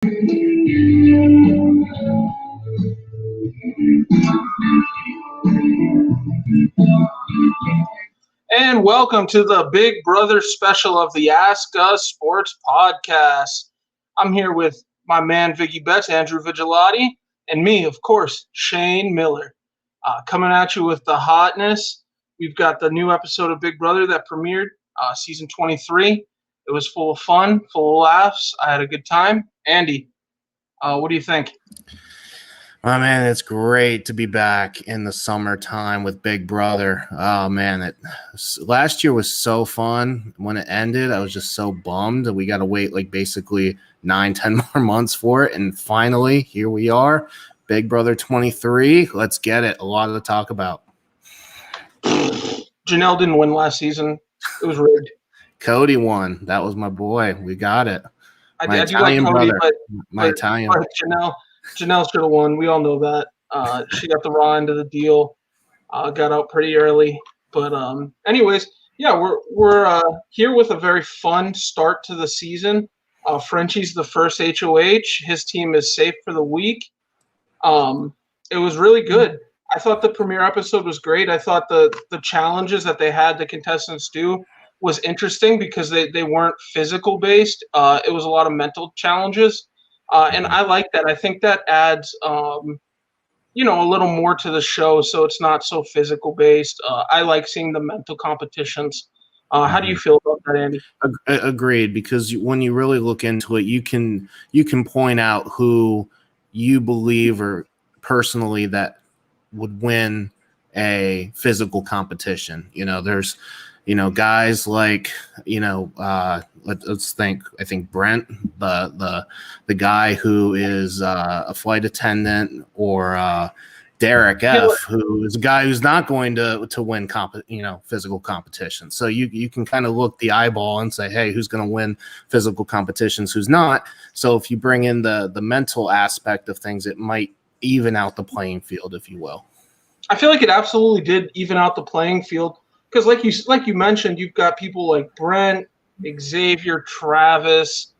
And welcome to the Big Brother special of the Ask Us Sports podcast. I'm here with my man Viggy Betts, Andrew Vigilati, and me, of course, Shane Miller. Coming at you with the hotness. We've got the new episode of Big Brother that premiered, season 23. It was full of fun, full of laughs. I had a good time. Andy, what do you think? Oh, man, it's great to be back in the summertime with Big Brother. Oh, man, last year was so fun. When it ended, I was just so bummed that we got to wait like basically 9-10 more months for it. And finally, here we are, Big Brother 23. Let's get it. A lot to talk about. Janelle didn't win last season. It was rigged. Cody won. That was my boy. We got it. I do like Cody, but Italian. Janelle should have won. We all know that. She got the raw end of the deal. Got out pretty early. But anyways, yeah, we're here with a very fun start to the season. Frenchie's the first HOH. His team is safe for the week. It was really good. I thought the premiere episode was great. I thought the challenges that they had the contestants do was interesting because they weren't physical based. It was a lot of mental challenges. And I like that. I think that adds, a little more to the show, so it's not so physical based. I like seeing the mental competitions. How do you feel about that, Andy? Agreed, because when you really look into it, you can point out who you believe or personally that would win a physical competition. There's guys like, let's think. I think Brent, the guy who is a flight attendant, or Derek F, who is a guy who's not going to win physical competition. So you can kind of look the eyeball and say, hey, who's going to win physical competitions, who's not. So if you bring in the mental aspect of things, it might even out the playing field, if you will. I feel like it absolutely did even out the playing field. Because like you mentioned, you've got people like Brent, Xavier, Travis,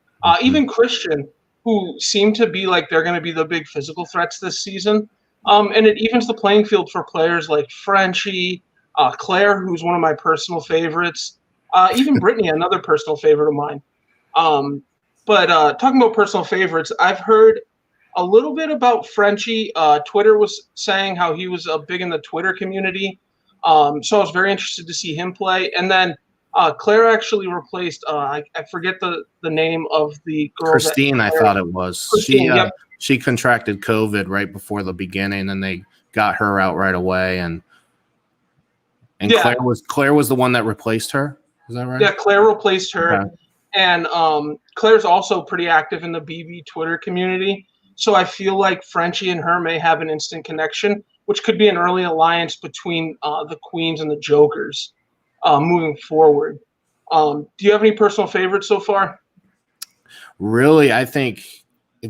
even Christian, who seem to be like they're going to be the big physical threats this season. And it evens the playing field for players like Frenchie, Claire, who's one of my personal favorites, even Brittany, another personal favorite of mine. But talking about personal favorites, I've heard a little bit about Frenchie. Twitter was saying how he was big in the Twitter community. So I was very interested to see him play. And then Claire actually replaced, I forget the name of the girl. Christine, I thought it was. Christine, yep. She contracted COVID right before the beginning, and they got her out right away. And yeah. Claire was the one that replaced her. Is that right? Yeah, Claire replaced her. Okay. And Claire's also pretty active in the BB Twitter community. So I feel like Frenchie and her may have an instant connection, which could be an early alliance between the Queens and the Jokers moving forward. Do you have any personal favorites so far? Really, I think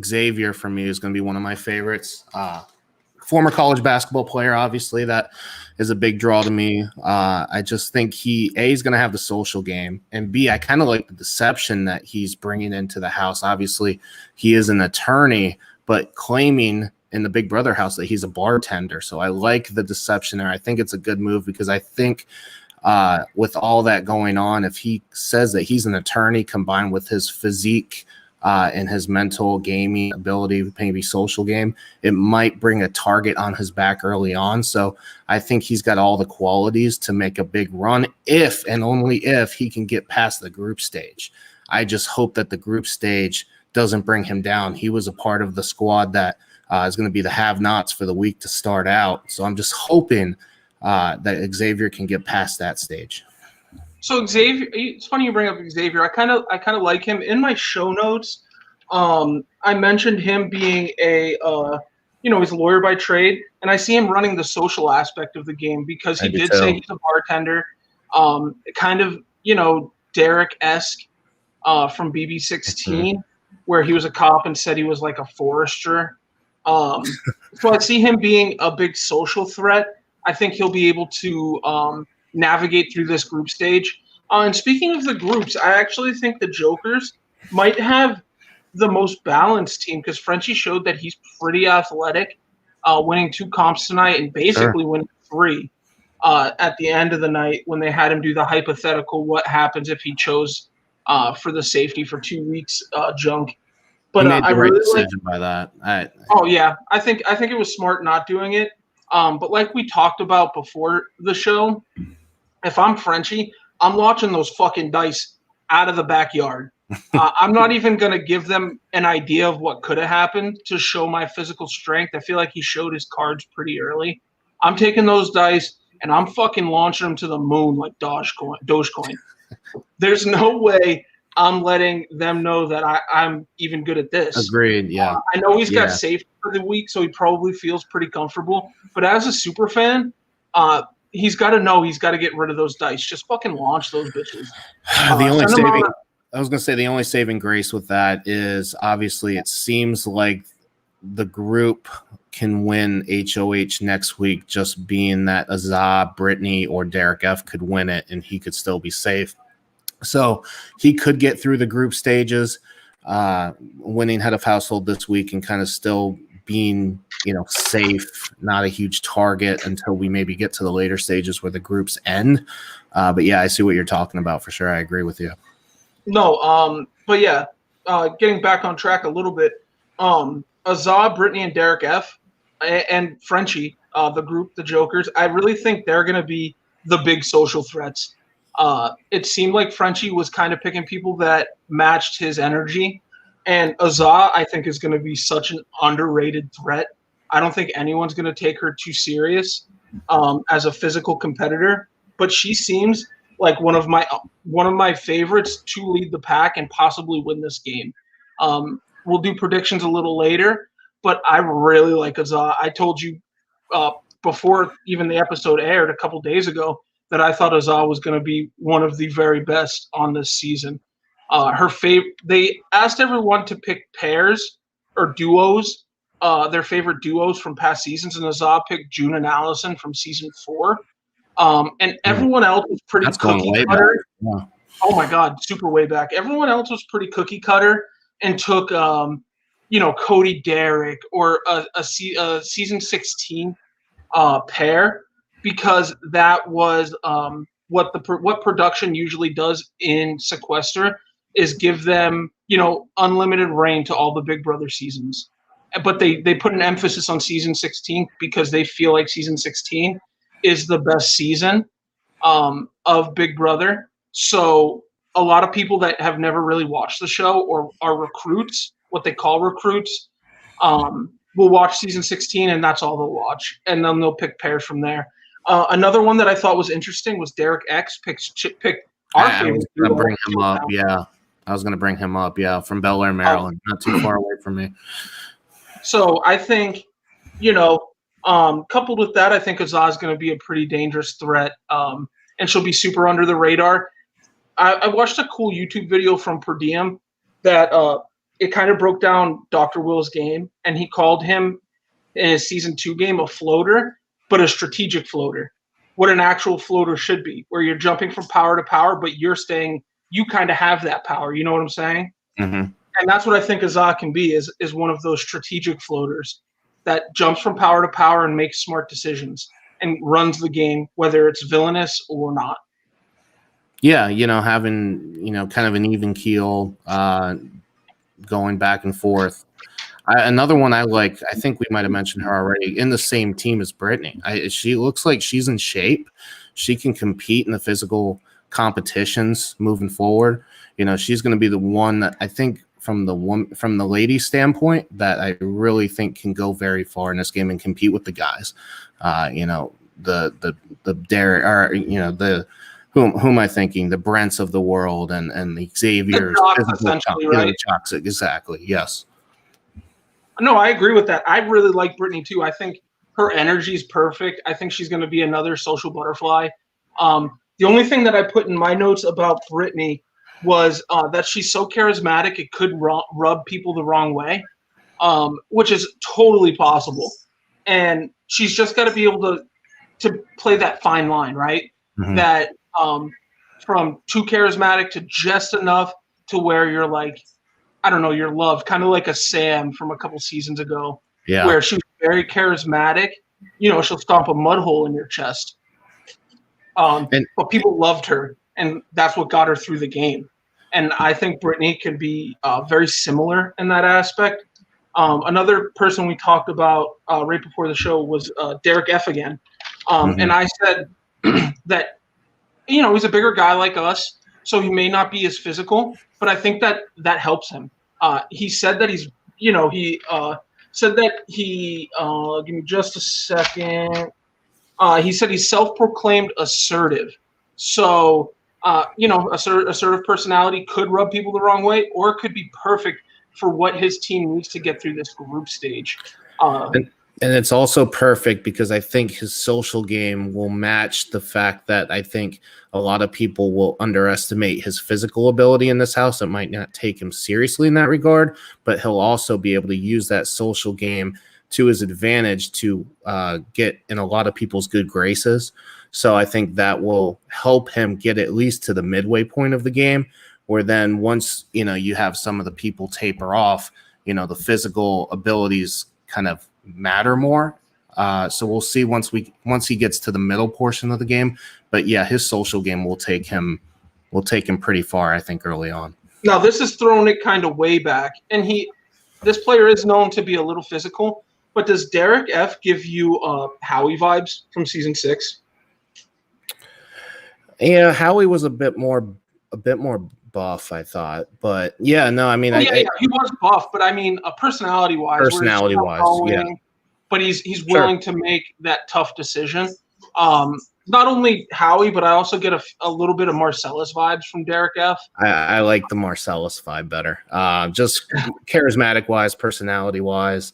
Xavier for me is going to be one of my favorites. Former college basketball player, obviously, that is a big draw to me. I just think he's going to have the social game, and B, I kind of like the deception that he's bringing into the house. Obviously, he is an attorney, but claiming in the Big Brother house that he's a bartender. So I like the deception there. I think it's a good move because I think with all that going on, if he says that he's an attorney combined with his physique and his mental gaming ability, maybe social game, it might bring a target on his back early on. So I think he's got all the qualities to make a big run if and only if he can get past the group stage. I just hope that the group stage doesn't bring him down. He was a part of the squad that is going to be the have-nots for the week to start out. So I'm just hoping that Xavier can get past that stage. So Xavier, it's funny you bring up Xavier. I kind of like him. In my show notes, I mentioned him being he's a lawyer by trade, and I see him running the social aspect of the game because he did say he's a bartender, kind of Derek-esque from BB16, where he was a cop and said he was like a forester. So I see him being a big social threat. I think he'll be able to navigate through this group stage. And speaking of the groups, I actually think the Jokers might have the most balanced team because Frenchie showed that he's pretty athletic, winning 2 comps tonight and basically winning 3 at the end of the night when they had him do the hypothetical what happens if he chose for the safety for 2 weeks junk. But he made I the right really decision by that. Oh yeah, I think it was smart not doing it. But like we talked about before the show, if I'm Frenchie, I'm watching those fucking dice out of the backyard. I'm not even gonna give them an idea of what could have happened to show my physical strength. I feel like he showed his cards pretty early. I'm taking those dice and I'm fucking launching them to the moon like Dogecoin. There's no way I'm letting them know that I'm even good at this. Agreed. Yeah. I know he's got safe for the week, so he probably feels pretty comfortable. But as a super fan, he's got to know he's got to get rid of those dice. Just fucking launch those bitches. I was going to say the only saving grace with that is obviously it seems like the group can win HOH next week, just being that Azah, Brittany, or Derek F could win it and he could still be safe. So he could get through the group stages, winning head of household this week and kind of still being, safe, not a huge target until we maybe get to the later stages where the groups end. But yeah, I see what you're talking about for sure. I agree with you. No, but yeah, getting back on track a little bit, Azah, Brittany, and Derek F, and Frenchie, the group, the Jokers, I really think they're going to be the big social threats. It seemed like Frenchie was kind of picking people that matched his energy. And Azah, I think, is going to be such an underrated threat. I don't think anyone's going to take her too serious as a physical competitor. But she seems like one of my favorites to lead the pack and possibly win this game. We'll do predictions a little later, but I really like Azah. I told you before even the episode aired a couple days ago that I thought Azah was going to be one of the very best on this season. They asked everyone to pick pairs or duos, their favorite duos from past seasons, and Azah picked June and Allison from season 4. And everyone else was pretty cookie cutter. Yeah. Oh my God, super way back. Everyone else was pretty cookie cutter and took, Cody Derrick or a season 16 pair because that was what production usually does in Sequester is give them, unlimited reign to all the Big Brother seasons. But they put an emphasis on season 16 because they feel like season 16 is the best season of Big Brother. So a lot of people that have never really watched the show or are recruits, what they call recruits, will watch season 16 and that's all they'll watch. And then they'll pick pairs from there. Another one that I thought was interesting was Derek X picked our favorite. I was going to bring him up. Yeah. I was going to bring him up. Yeah. From Bel Air, Maryland. Not too far away from me. So I think, coupled with that, I think Azah is going to be a pretty dangerous threat, and she'll be super under the radar. I watched a cool YouTube video from Per Diem that it kind of broke down Dr. Will's game, and he called him in his season 2 game a floater, but a strategic floater. What an actual floater should be, where you're jumping from power to power, but you kind of have that power. You know what I'm saying? Mm-hmm. And that's what I think Azah can be is one of those strategic floaters that jumps from power to power and makes smart decisions and runs the game, whether it's villainous or not. Yeah, having, kind of an even keel going back and forth. Another one I like, I think we might have mentioned her already, in the same team as Brittany. She looks like she's in shape. She can compete in the physical competitions moving forward. She's going to be the one that I think from the ladies' standpoint that I really think can go very far in this game and compete with the guys. The Derek, or the who am I thinking? The Brents of the world and the Xaviers. Right? Exactly. Yes. No, I agree with that. I really like Brittany too. I think her energy is perfect. I think she's going to be another social butterfly. The only thing that I put in my notes about Brittany was that she's so charismatic it could rub people the wrong way, which is totally possible. And she's just got to be able to play that fine line, right? Mm-hmm. That from too charismatic to just enough to where you're like, I don't know, you're loved, kind of like a Sam from a couple seasons ago, Yeah. where she was very charismatic. She'll stomp a mud hole in your chest. But people loved her, and that's what got her through the game. And I think Brittany could be very similar in that aspect. Another person we talked about right before the show was Derek F. again. And I said that, he's a bigger guy like us, so he may not be as physical, but I think that helps him. He said that he give me just a second. He said he's self-proclaimed assertive. So, assertive personality could rub people the wrong way, or it could be perfect for what his team needs to get through this group stage. And it's also perfect because I think his social game will match the fact that I think a lot of people will underestimate his physical ability in this house. It might not take him seriously in that regard, but he'll also be able to use that social game to his advantage to get in a lot of people's good graces. So I think that will help him get at least to the midway point of the game, where then once, you have some of the people taper off, the physical abilities kind of matter more. So we'll see once he gets to the middle portion of the game. But yeah, his social game will take him pretty far, I think, early on. Now this is throwing it kind of way back, and this player is known to be a little physical. But does Derek F give you Howie vibes from season 6? Yeah, Howie was a bit more buff, I thought. But yeah, no, I mean, he was buff, but I mean, personality-wise, yeah. But he's willing to make that tough decision. Not only Howie, but I also get a little bit of Marcellus vibes from Derek F. I like the Marcellus vibe better. Just charismatic-wise, personality-wise.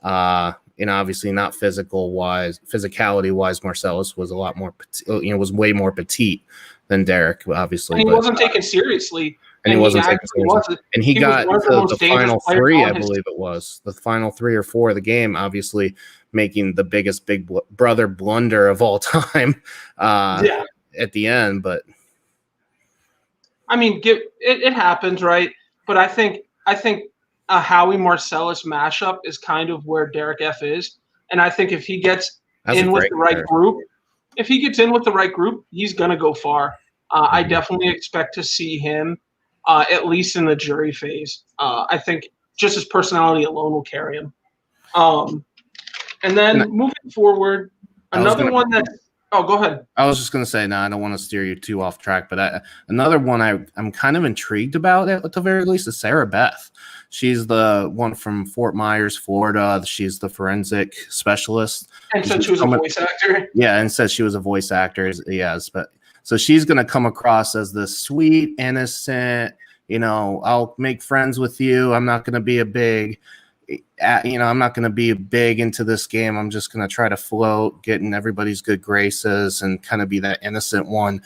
Obviously not physicality-wise, Marcellus was a lot more, was way more petite than Derek, obviously. And he wasn't taken seriously. And he wasn't taken seriously. And he got to the final 3, I believe it was. The final 3 or 4 of the game, obviously making the biggest big brother blunder of all time at the end. But I mean, it happens, right? But I think a Howie Marcellus mashup is kind of where Derek F is, and I think if he gets in with the right group, he's gonna go far. I definitely expect to see him at least in the jury phase. I think just his personality alone will carry him. And then moving forward, another one that. Oh, go ahead. I was just going to say, no, I don't want to steer you too off track, but another one I'm kind of intrigued about, at the very least, is Sarah Beth. She's the one from Fort Myers, Florida. She's the forensic specialist. And said she was a voice actor. Yeah, and said she was a voice actor. Yes, but so she's going to come across as the sweet, innocent, I'll make friends with you. I'm not going to be I'm not going to be big into this game. I'm just going to try to float, get in everybody's good graces, and kind of be that innocent one.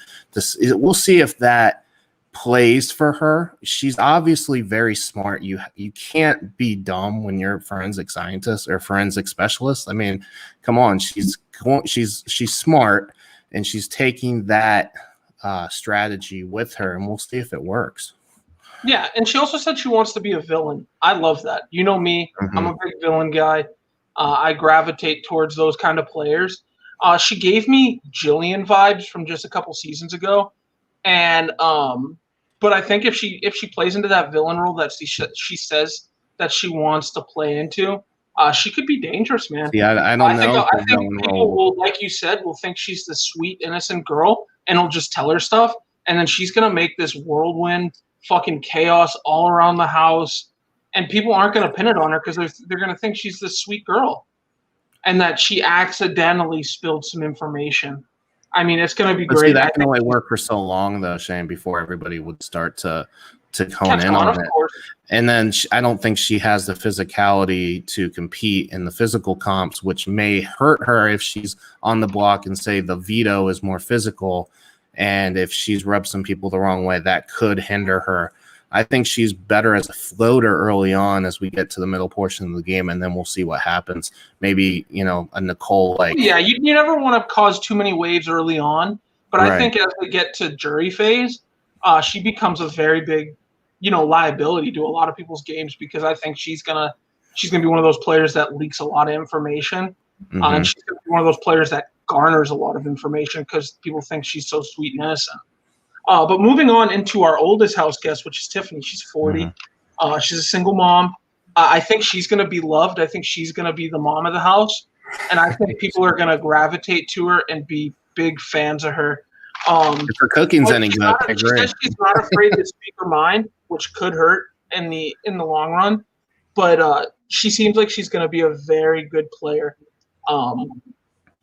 We'll see if that plays for her. She's obviously very smart. You can't be dumb when you're a forensic scientist or forensic specialist. I mean, come on. She's smart, and she's taking that strategy with her, and we'll see if it works. Yeah, and she also said she wants to be a villain. I love that. You know me. Mm-hmm. I'm a big villain guy. I gravitate towards those kind of players. She gave me Jillian vibes from just a couple seasons ago. And but I think if she plays into that villain role that she says that she wants to play into, she could be dangerous, man. Yeah, I don't know. I think people will, like you said, will think she's the sweet, innocent girl, and will just tell her stuff. And then she's going to make this whirlwind fucking chaos all around the house, and people aren't going to pin it on her because they're going to think she's this sweet girl and that she accidentally spilled some information. I mean, it's going to be great. That can only work for so long, though, Shane, before everybody would start to hone in on it. And then I don't think she has the physicality to compete in the physical comps, which may hurt her if she's on the block and say the veto is more physical. And if she's rubbed some people the wrong way, that could hinder her. I think she's better as a floater early on as we get to the middle portion of the game, and then we'll see what happens. Maybe, a Nicole like. Yeah, you never want to cause too many waves early on, but I think as we get to jury phase, she becomes a very big liability to a lot of people's games because I think she's gonna be one of those players that leaks a lot of information, and she's gonna be one of those players that garners a lot of information because people think she's so sweet and innocent. But moving on into our oldest house guest, which is Tiffany. She's 40. She's a single mom. I think she's going to be loved. I think she's going to be the mom of the house. And I think people are going to gravitate to her and be big fans of her. If her cooking's any good, she's not afraid to speak her mind, which could hurt in the long run. But she seems like she's going to be a very good player.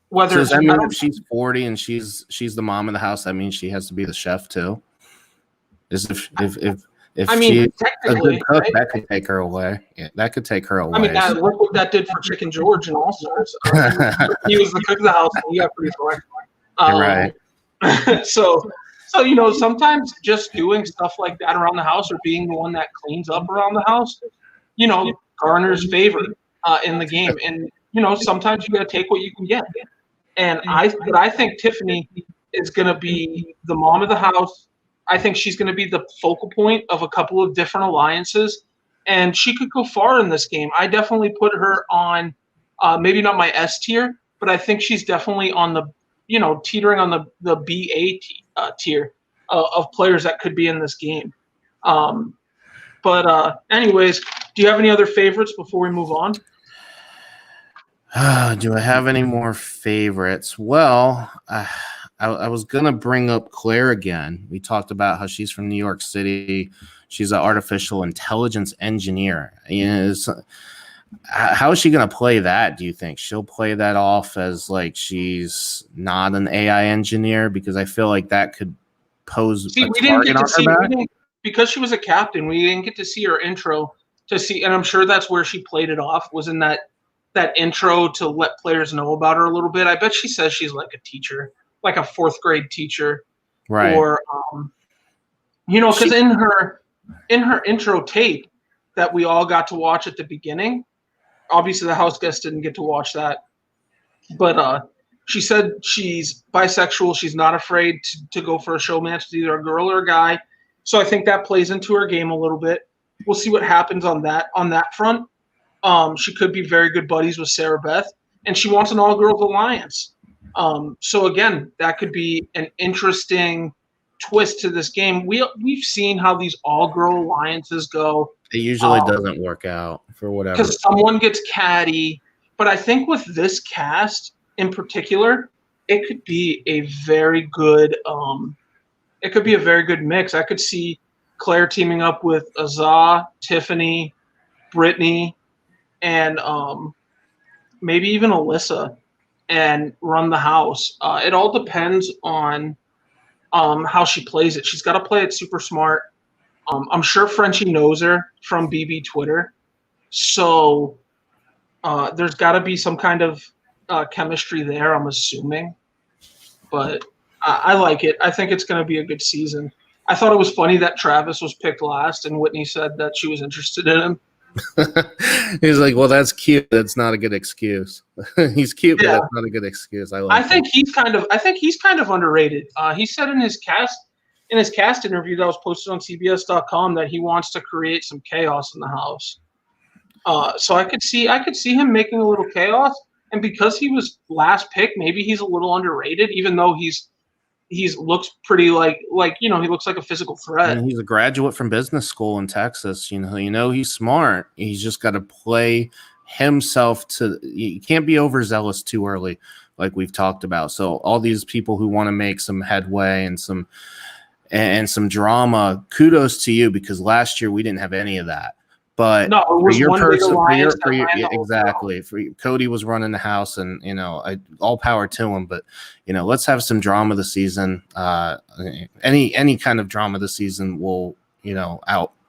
Whether does that mean if she's 40 and she's the mom of the house, that means she has to be the chef too? Is if I mean, she's a good cook, right? That could take her away. Yeah, that could take her away. I mean, look what that did for Chicken George and All Stars. He was the cook of the house, and he got pretty far. Right. So sometimes just doing stuff like that around the house or being the one that cleans up around the house, garners favor in the game. And sometimes you got to take what you can get. And I think Tiffany is going to be the mom of the house. I think she's going to be the focal point of a couple of different alliances, and she could go far in this game. I definitely put her on, maybe not my S tier, but I think she's definitely on the, teetering on the BA tier of players that could be in this game. But anyways, do you have any other favorites before we move on? Do I have any more favorites? Well, I was going to bring up Claire again. We talked about how she's from New York City. She's an artificial intelligence engineer. How is she going to play that, do you think? She'll play that off as like she's not an AI engineer? Because I feel like that could pose a target on her back. Because she was a captain, we didn't get to see her intro to see, and I'm sure that's where she played it off, was in that intro to let players know about her a little bit. I bet she says she's like a teacher, like a fourth grade teacher, right? Or because in her intro tape that we all got to watch at the beginning, obviously the house guest didn't get to watch that, but she said she's bisexual. She's not afraid to go for a showmatch with either a girl or a guy. So I think that plays into her game a little bit. We'll see what happens on that front. She could be very good buddies with Sarah Beth, and she wants an all-girls alliance. So again, that could be an interesting twist to this game. We've seen how these all-girl alliances go. It usually doesn't work out for whatever. Because someone gets catty. But I think with this cast in particular, it could be a very good mix. I could see Claire teaming up with Azah, Tiffany, Brittany, and maybe even Alyssa, and run the house. It all depends on how she plays it. She's got to play it super smart. I'm sure Frenchie knows her from BB Twitter, so there's got to be some kind of chemistry there, I'm assuming. But I like it. I think it's going to be a good season. I thought it was funny that Travis was picked last and Whitney said that she was interested in him. He's like, well, that's cute. That's not a good excuse. He's cute, but that's not a good excuse. I think he's kind of underrated. He said in his cast interview that was posted on CBS.com that he wants to create some chaos in the house. So I could see him making a little chaos, and because he was last pick, maybe he's a little underrated, even though he looks pretty like he looks like a physical threat. And he's a graduate from business school in Texas. He's smart. He's just got to play himself you can't be overzealous too early, like we've talked about. So all these people who want to make some headway and some drama, kudos to you, because last year we didn't have any of that. But no, it was exactly. Cody was running the house, and all power to him. But let's have some drama this season. Any kind of drama this season will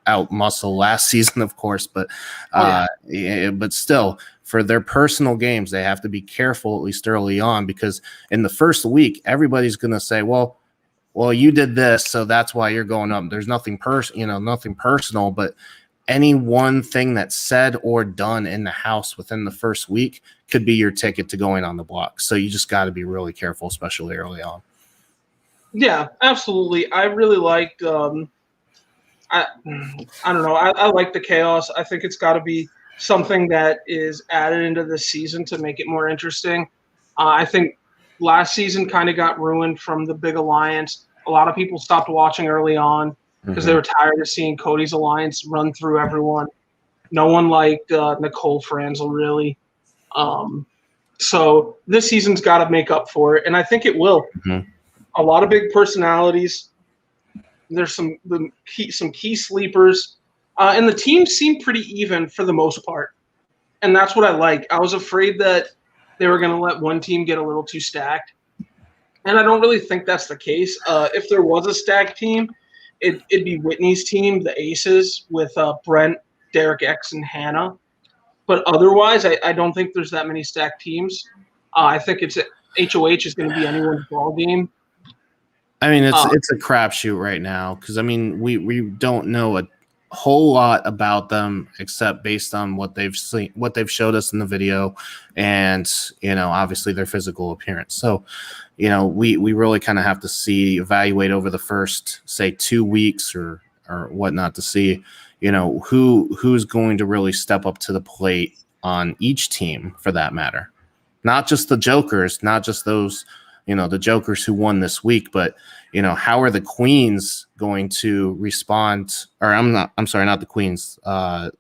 out muscle last season, of course. But but still, for their personal games, they have to be careful, at least early on, because in the first week, everybody's going to say, well, you did this, so that's why you're going up. There's nothing nothing personal, but any one thing that's said or done in the house within the first week could be your ticket to going on the block. So you just got to be really careful, especially early on. Yeah, absolutely. I really liked I don't know. I like the chaos. I think it's got to be something that is added into the season to make it more interesting. I think last season kind of got ruined from the big alliance. A lot of people stopped watching early on because they were tired of seeing Cody's alliance run through everyone. No one liked Nicole Franzel, really. So this season's got to make up for it, and I think it will. A lot of big personalities. There's some key sleepers, and the teams seem pretty even for the most part, and that's what I like. I was afraid that they were going to let one team get a little too stacked, and I don't really think that's the case. If there was a stacked team, it'd be Whitney's team, the Aces, with Brent, Derek X, and Hannah. But otherwise, I don't think there's that many stacked teams. I think it's HOH is going to be anyone's ball game. I mean, it's a crapshoot right now because, I mean, we don't know a whole lot about them except based on what they've seen, what they've showed us in the video, and, you know, obviously their physical appearance. So, you know, we really kind of have to evaluate over the first, say, 2 weeks or whatnot to see, you know, who's going to really step up to the plate on each team for that matter. Not just the jokers, not just those, you know, the jokers who won this week, but, you know, how are the queens going to respond? Or I'm sorry, not the queens, the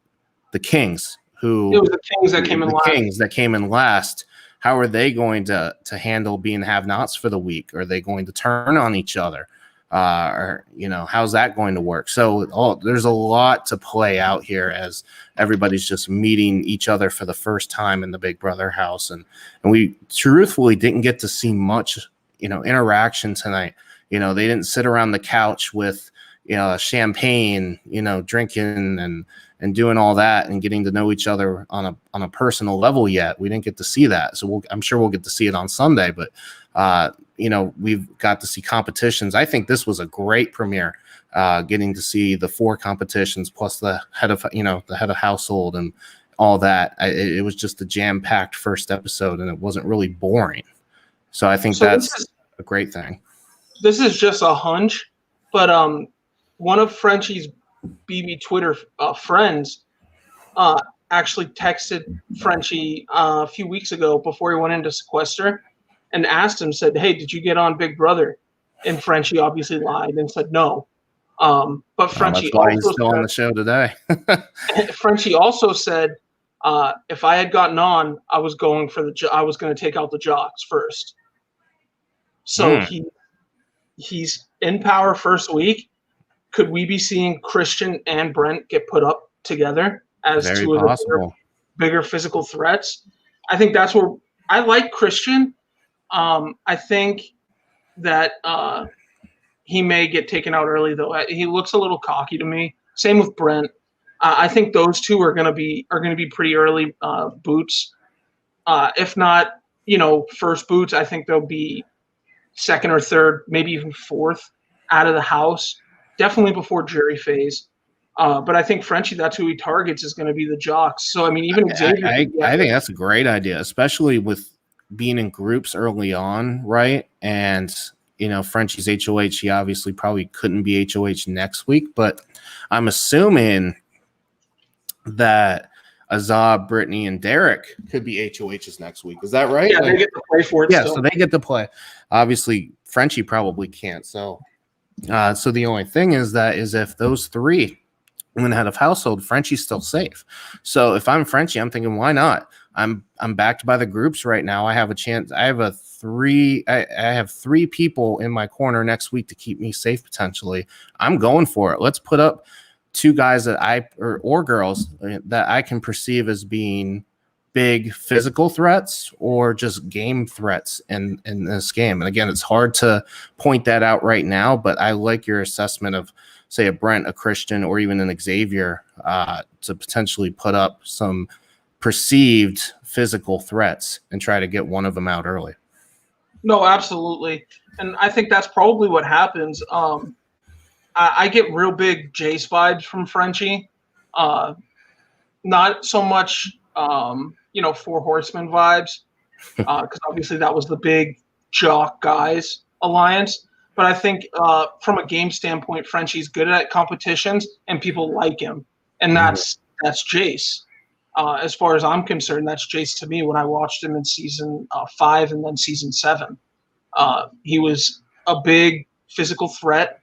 kings who. It was the Kings that came in last. Kings that came in last. How are they going to handle being have-nots for the week? Are they going to turn on each other? Or, you know, how's that going to work? So there's a lot to play out here as everybody's just meeting each other for the first time in the Big Brother house. And we truthfully didn't get to see much, you know, interaction tonight. You know, they didn't sit around the couch with, you know, champagne, you know, drinking and doing all that and getting to know each other on a personal level yet. We didn't get to see that. So I'm sure we'll get to see it on Sunday, but, you know, we've got to see competitions. I think this was a great premiere, getting to see the 4 competitions plus the head of household and all that. It was just a jam-packed first episode, and it wasn't really boring. So I think that's a great thing. This is just a hunch, but one of Frenchie's BB Twitter friends actually texted Frenchie a few weeks ago before he went into sequester and asked him, said, "Hey, did you get on Big Brother?" And Frenchie obviously lied and said no. But Frenchie that's why he's still on the show today. Frenchie also said, if I had gotten on, I was going to take out the jocks first. So he's in power first week. Could we be seeing Christian and Brent get put up together as Very two of the bigger physical threats? I think that's where I like Christian. I think that he may get taken out early, though. He looks a little cocky to me. Same with Brent. I think those two are going to be pretty early boots. If not, you know, first boots, I think they'll be second or third, maybe even fourth out of the house. Definitely before jury phase. But I think Frenchie, that's who he targets, is going to be the jocks. So, I mean, even Xavier. I think that's a great idea, especially with being in groups early on, right? And, you know, Frenchie's HOH, he obviously probably couldn't be HOH next week, but I'm assuming that Azab, Brittany, and Derek could be HOHs next week. Is that right? Yeah, they get to play for it. Yeah, so they get to play. Obviously, Frenchie probably can't. So the only thing is if those 3 win head of household, Frenchie's still safe. So if I'm Frenchie, I'm thinking, why not? I'm backed by the groups right now. I have a chance. I have 3 people in my corner next week to keep me safe potentially. I'm going for it. Let's put up 2 guys that or girls that I can perceive as being big physical threats or just game threats in this game. And again, it's hard to point that out right now, but I like your assessment of, say, a Brent, a Christian, or even an Xavier to potentially put up some perceived physical threats and try to get one of them out early. No, absolutely. And I think that's probably what happens. I get real big Jace vibes from Frenchie. Not so much, 4 Horsemen vibes, because obviously that was the big jock guys alliance. But I think from a game standpoint, Frenchie's good at competitions and people like him, and that's Jace. As far as I'm concerned, that's Jace to me. When I watched him in season 5 and then season 7, he was a big physical threat.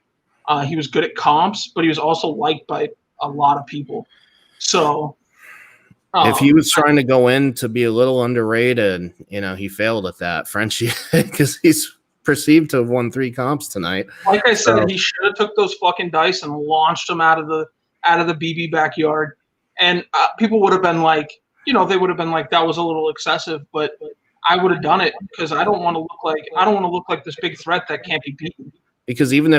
He was good at comps, but he was also liked by a lot of people. So if he was trying to go in to be a little underrated, he failed at that, Frenchie, because he's perceived to have won 3 comps tonight. Like I said, he should have took those fucking dice and launched them out of the BB backyard, and people would have been like, they would have been like, that was a little excessive, but I would have done it because I don't want to look like this big threat that can't be beaten. Because even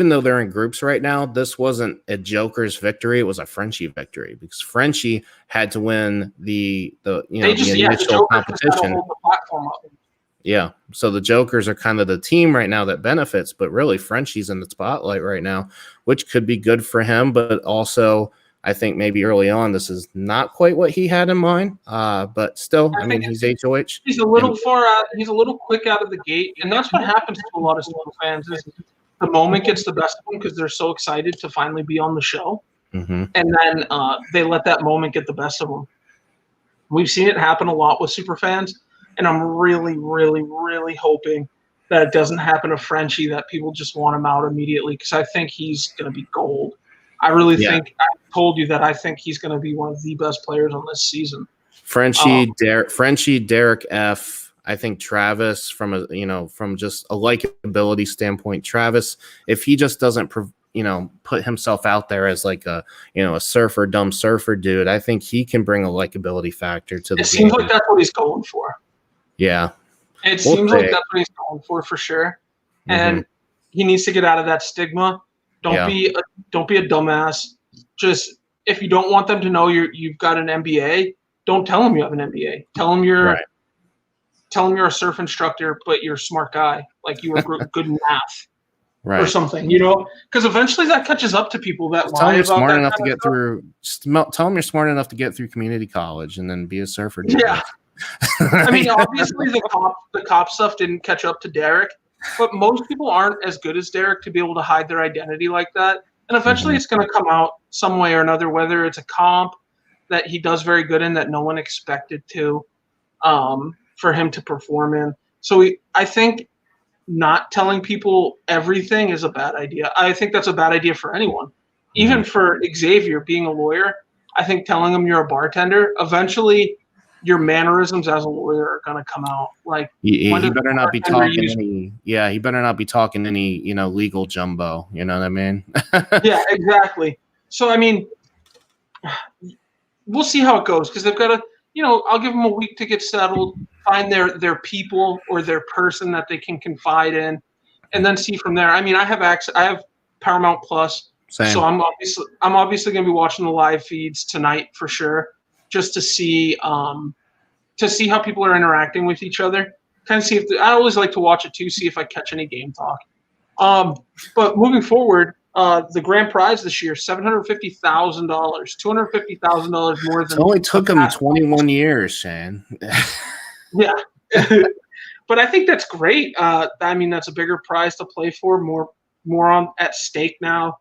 though they're in groups right now, this wasn't a Joker's victory; it was a Frenchie victory because Frenchie had to win the initial competition. Yeah, so the Jokers are kind of the team right now that benefits, but really Frenchie's in the spotlight right now, which could be good for him, but also I think maybe early on this is not quite what he had in mind. But still, I mean, he's HOH. He's a little far out. He's a little quick out of the gate, and that's what happens to a lot of Steel fans. Is the moment gets the best of them because they're so excited to finally be on the show, and then they let that moment get the best of them. We've seen it happen a lot with super fans, and I'm really, really, really hoping that it doesn't happen to Frenchie, that people just want him out immediately because I think he's going to be gold. I really think I told you that I think he's going to be one of the best players on this season. Frenchie, Derek F. I think Travis from just a likability standpoint, Travis, if he just doesn't put himself out there as like a dumb surfer dude, I think he can bring a likability factor to the game. It seems like that's what he's going for. Yeah. It seems like that's what he's going for sure. And he needs to get out of that stigma. Don't be a dumbass. Just if you don't want them to know you've got an MBA, don't tell them you have an MBA. Tell them you're a surf instructor, but you're a smart guy. Like you were good in math. Right. Or something, because eventually that catches up to people that lie about smart that enough to get through. Tell them you're smart enough to get through community college and then be a surfer. Yeah, I mean, obviously the cop stuff didn't catch up to Derek, but most people aren't as good as Derek to be able to hide their identity like that. And eventually, it's going to come out some way or another, whether it's a comp that he does very good in that no one expected to, for him to perform in. So I think. Not telling people everything is a bad idea. I think that's a bad idea for anyone. Even for Xavier being a lawyer, I think telling him you're a bartender, eventually your mannerisms as a lawyer are going to come out. Like he better not be talking he better not be talking any, legal jumbo, you know what I mean? Yeah, exactly. So I mean, we'll see how it goes because they've got to, I'll give them a week to get settled, find their people or their person that they can confide in, and then see from there. I mean, I have Paramount Plus, so I'm obviously going to be watching the live feeds tonight for sure, just to see how people are interacting with each other. Kind of see if I always like to watch it too, see if I catch any game talk. But moving forward, the grand prize this year, $750,000, $250,000 more than. It only took him 21 years, Shane. Yeah, but I think that's great. I mean, that's a bigger prize to play for, more on at stake now.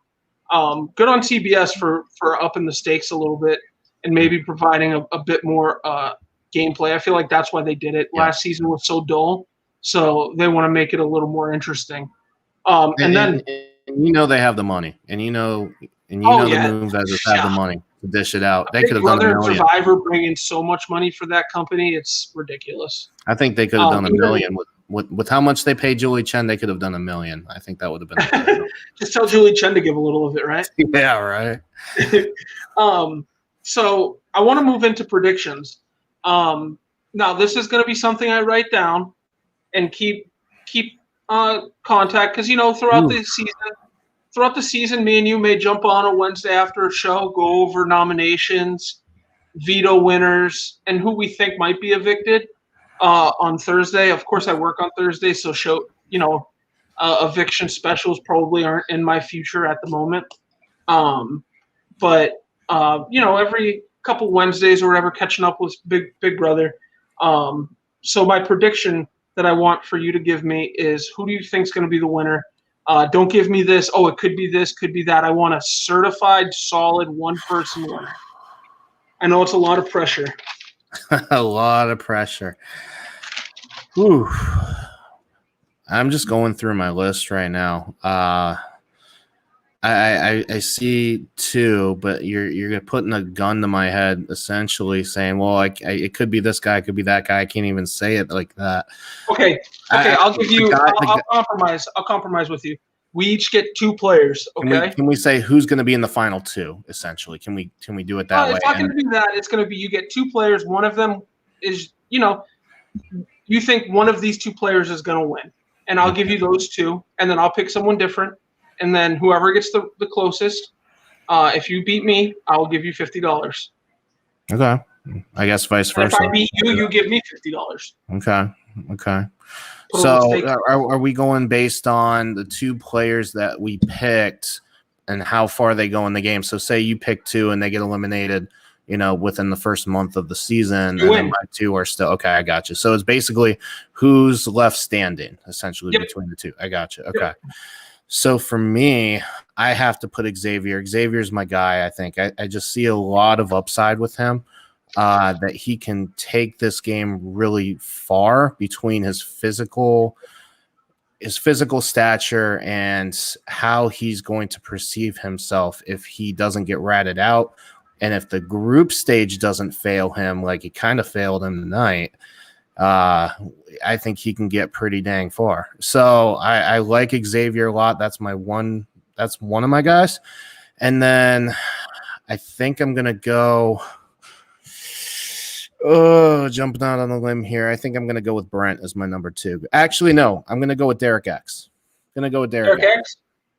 Good on CBS for upping the stakes a little bit and maybe providing a bit more gameplay. I feel like that's why they did it. Yeah. Last season was so dull, so they want to make it a little more interesting. And then they have the money, and the Moonves have the money to dish it out. They could have done $1 million. Survivor bringing so much money for that company, it's ridiculous. I think they could have done $1 million with how much they paid Julie Chen. They could have done $1 million. I think that would have been. Just tell Julie Chen to give a little of it, right? Yeah, right. So I want to move into predictions. Now this is going to be something I write down and keep contact because throughout the season, me and you may jump on a Wednesday after a show, go over nominations, veto winners, and who we think might be evicted on Thursday. Of course, I work on Thursday, so eviction specials probably aren't in my future at the moment. But every couple Wednesdays or whatever, catching up with Big Brother. So my prediction that I want for you to give me is who do you think is going to be the winner Don't give me this. Oh, it could be this, could be that. I want a certified, solid one-person winner. I know it's a lot of pressure. A lot of pressure. Whew. I'm just going through my list right now. I see two, but you're putting a gun to my head, essentially saying, "Well, it could be this guy, it could be that guy." I can't even say it like that. Okay. I'll give you. I'll compromise. I'll compromise with you. We each get 2 players. Okay. Can we say who's going to be in the final 2? Essentially, can we do it that way? It's not going to be that. It's going to be you get 2 players. One of them is you think one of these 2 players is going to win, and I'll give you those 2, and then I'll pick someone different, and then whoever gets the closest, if you beat me, I'll give you $50. Okay, I guess vice versa. If I beat you, you give me $50. Okay. So are we going based on the 2 players that we picked and how far they go in the game? So say you pick 2 and they get eliminated, within the first month of the season, and then my 2 are still okay. I got you. So it's basically who's left standing, essentially, between the 2. I got you. Okay. Yep. So for me, I have to put Xavier. Xavier's my guy. I think I just see a lot of upside with him. That he can take this game really far between his physical stature and how he's going to perceive himself if he doesn't get ratted out, and if the group stage doesn't fail him like it kind of failed him tonight. I think he can get pretty dang far. So I like Xavier a lot. That's one of my guys. And then I think I'm gonna go. Jumping out on the limb here. I think I'm going to go with Brent as my number 2. Actually, no. I'm going to go with Derek X. Derek X.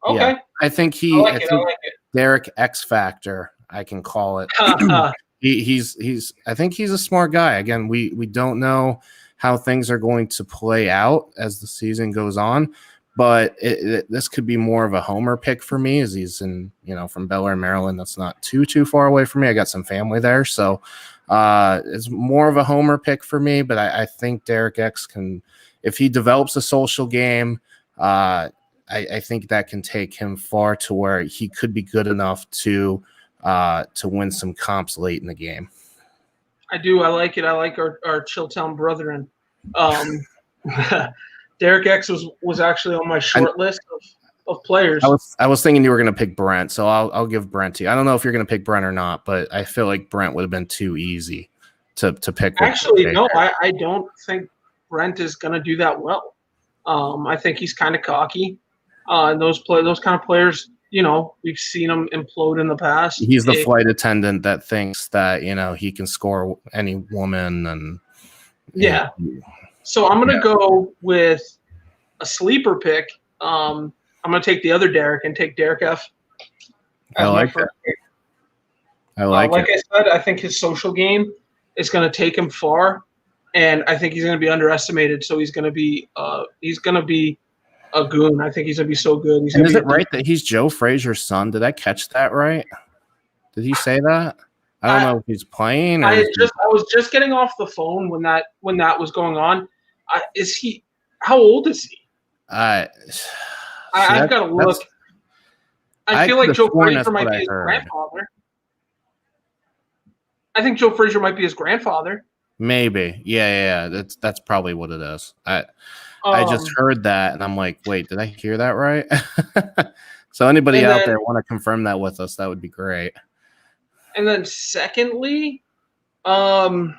Okay. Yeah. I think I like it. Derek X Factor, I can call it. I think he's a smart guy. Again, we don't know how things are going to play out as the season goes on, but this could be more of a homer pick for me, as he's in, from Bel Air, Maryland. That's not too far away from me. I got some family there, so it's more of a homer pick for me. But I think Derek X can, if he develops a social game, I think that can take him far to where he could be good enough to win some comps late in the game. I do. I like it. I like our Chilltown brethren. Derek X was actually on my short list of players. I was thinking you were going to pick Brent, so I'll give Brent to you. I don't know if you're going to pick Brent or not, but I feel like Brent would have been too easy to pick. Actually, no, I don't think Brent is going to do that well. I think he's kind of cocky. Those kind of players, we've seen them implode in the past. He's the flight attendant that thinks that he can score any woman, and yeah. So I'm going to go with a sleeper pick. I'm going to take the other Derek and take Derek F. I like it. Like I said, I think his social game is going to take him far, and I think he's going to be underestimated. So he's going to be a goon. I think he's going to be so good. Is it right that he's Joe Frazier's son? Did I catch that right? Did he say that? I don't know if he's playing. Or I was just getting off the phone when that was going on. Is he? How old is he? I've got to look. I feel like Joe Frazier might be his grandfather. I think Joe Frazier might be his grandfather. Maybe. Yeah. That's probably what it is. I just heard that, and I'm like, wait, did I hear that right? So anybody out there want to confirm that with us, that would be great. And then secondly, I've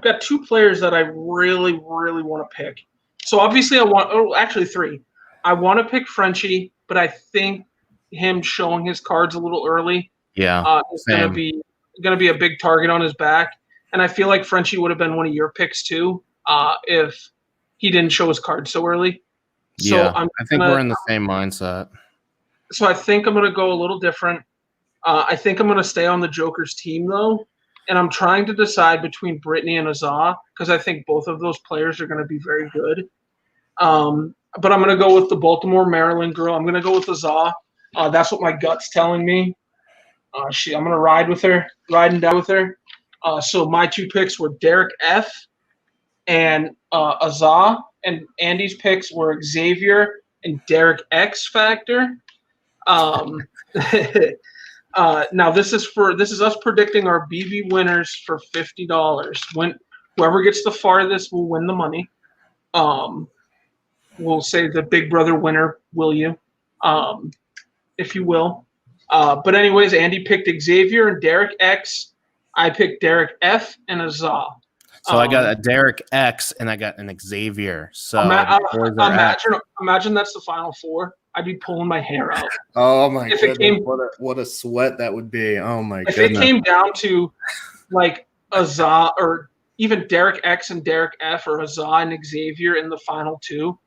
got 2 players that I really, really want to pick. So obviously actually 3. I want to pick Frenchie, but I think him showing his cards a little early is going to be a big target on his back. And I feel like Frenchie would have been one of your picks too if he didn't show his cards so early. So I think we're in the same mindset. So I think I'm going to go a little different. I think I'm going to stay on the Joker's team, though, and I'm trying to decide between Brittany and Azah because I think both of those players are going to be very good. But I'm going to go with the Baltimore, Maryland girl. I'm going to go with Azah. That's what my gut's telling me. I'm going to ride and die with her. So my 2 picks were Derek F. and Azah, and Andy's picks were Xavier and Derek X Factor. Now this is us predicting our BB winners for $50. Whoever gets the farthest will win the money. We'll say the Big Brother winner, will you? If you will. But anyways, Andy picked Xavier and Derek X. I picked Derek F and Azah. So I got a Derek X and I got an Xavier. So imagine that's the final four. I'd be pulling my hair out. Oh my goodness! What a sweat that would be. Oh my goodness! If it came down to like Azah or even Derek X and Derek F or Azah and Xavier in the final two,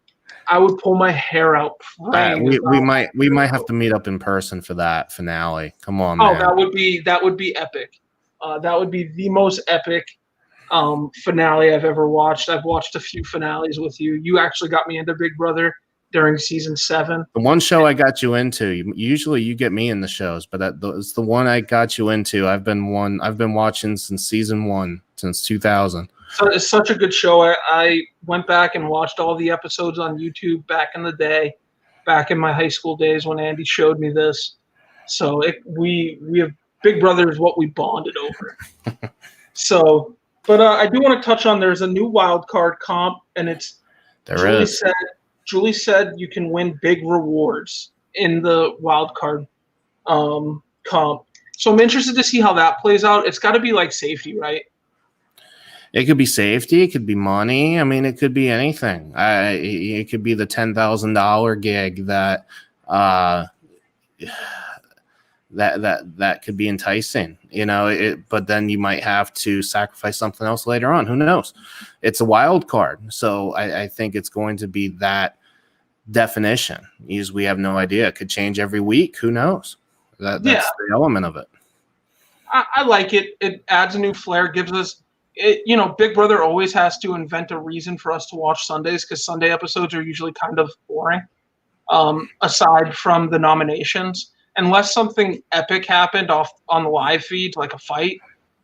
I would pull my hair out. We might have to meet up in person for that finale. Come on, man. That would be epic. That would be the most epic finale I've ever watched. I've watched a few finales with you. You actually got me into Big Brother during season 7. The one show I got you into. Usually you get me in the shows, but it's the one I got you into. I've been watching since season 1, since 2000. So it's such a good show. I went back and watched all the episodes on YouTube back in the day, back in my high school days when Andy showed me this. So we have Big Brother is what we bonded over. So, but I do want to touch on there's a new wild card comp, and it's Julie said you can win big rewards in the wild card comp. So I'm interested to see how that plays out. It's got to be like safety, right? It could be safety. It could be money. I mean, it could be anything. It could be the $10,000 gig that that could be enticing, but then you might have to sacrifice something else later on. Who knows? It's a wild card. So I think it's going to be that definition. We have no idea. It could change every week. Who knows? That's the element of it. I like it. It adds a new flair, gives us Big Brother always has to invent a reason for us to watch Sundays because Sunday episodes are usually kind of boring, aside from the nominations. Unless something epic happened on the live feed, like a fight,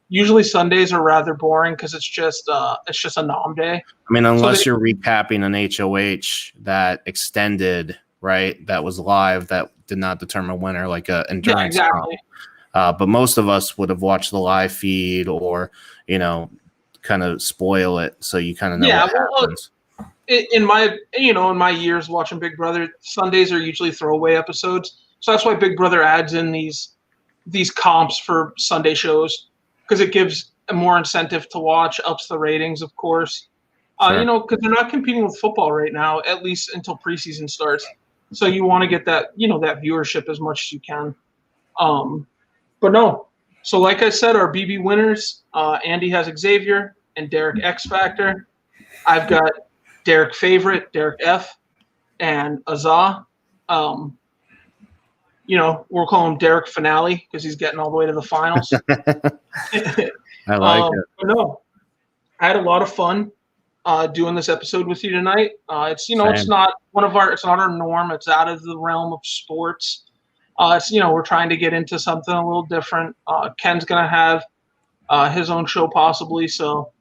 usually Sundays are rather boring because it's just a nom day. I mean, unless you're recapping an HOH that extended, right? That was live, that did not determine a winner, like a endurance. Yeah, exactly. But most of us would have watched the live feed or, kind of spoil it so you kind of know what happens. In my years watching Big Brother, Sundays are usually throwaway episodes. So that's why Big Brother adds in these comps for Sunday shows because it gives a more incentive to watch, ups the ratings, of course. Sure. Because they're not competing with football right now, at least until preseason starts. So you want to get that, that viewership as much as you can. But no. So like I said, our BB winners, Andy has Xavier and Derek X Factor. I've got Derek Favorite, Derek F, and Azah. We'll call him Derek Finale because he's getting all the way to the finals. I like it. But no, I had a lot of fun doing this episode with you tonight. It's not our norm. It's out of the realm of sports. We're trying to get into something a little different. Ken's gonna have his own show possibly, so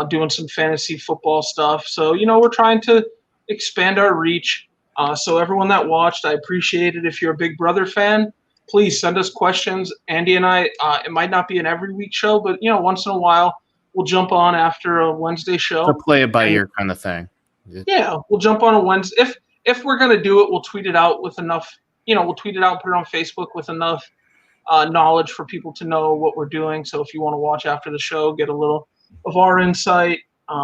doing some fantasy football stuff. So we're trying to expand our reach. So everyone that watched, I appreciate it. If you're a Big Brother fan, please send us questions. Andy and I, it might not be an every week show, but once in a while we'll jump on after a Wednesday show. To play it by ear kind of thing. Yeah, we'll jump on a Wednesday. If we're gonna do it, we'll tweet it out with enough. We'll tweet it out, put it on Facebook with enough knowledge for people to know what we're doing. So if you want to watch after the show, get a little of our insight, a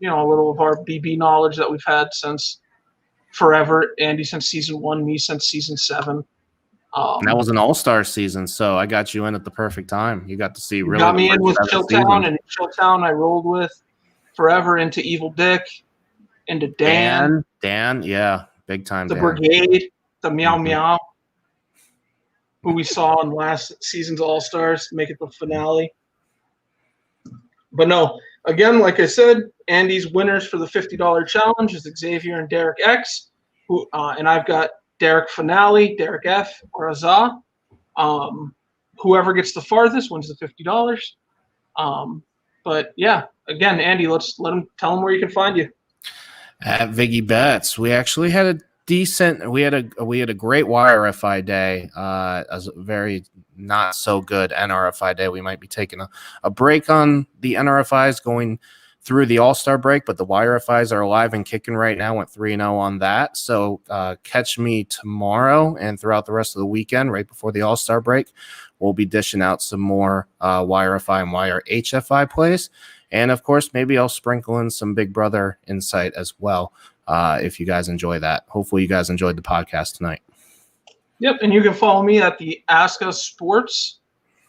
little of our BB knowledge that we've had since forever. Andy since season 1, me since season 7. That was an all-star season, so I got you in at the perfect time. You got to see really. Got me in with Chilltown, and Chilltown I rolled with forever into Evil Dick, into Dan, yeah, big time. The Dan. Brigade, the Meow Meow, who we saw in last season's All Stars, make it the finale. But no, again, like I said, Andy's winners for the $50 challenge is Xavier and Derek X, and I've got Derek Finale, Derek F, or Azah. Whoever gets the farthest wins the $50. But yeah, again, Andy, tell them where you can find you. At Viggy Bets. We actually had decent. We had a great YRFI day. As a very not so good NRFI day. We might be taking a break on the NRFIs going through the All-Star break, but the YRFIs are alive and kicking right now. Went 3-0 on that. So catch me tomorrow and throughout the rest of the weekend, right before the All-Star break. We'll be dishing out some more YRFI and YRHFI plays. And, of course, maybe I'll sprinkle in some Big Brother insight as well if you guys enjoy that. Hopefully you guys enjoyed the podcast tonight. Yep, and you can follow me at the Ask Us Sports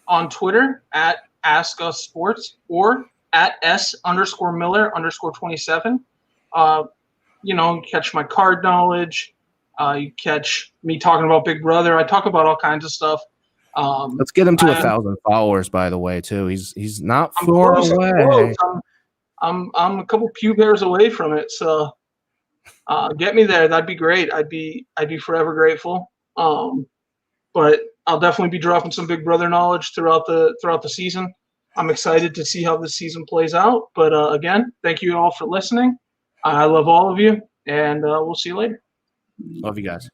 on Twitter, at Ask Us Sports, or at S_Miller_27. Catch my card knowledge. You catch me talking about Big Brother. I talk about all kinds of stuff. Let's get him to 1,000 followers, by the way, too. He's not I'm far close, away. I'm a couple pube hairs away from it, so get me there. That'd be great. I'd be forever grateful. But I'll definitely be dropping some Big Brother knowledge throughout the season. I'm excited to see how this season plays out. But again, thank you all for listening. I love all of you, and we'll see you later. Love you guys.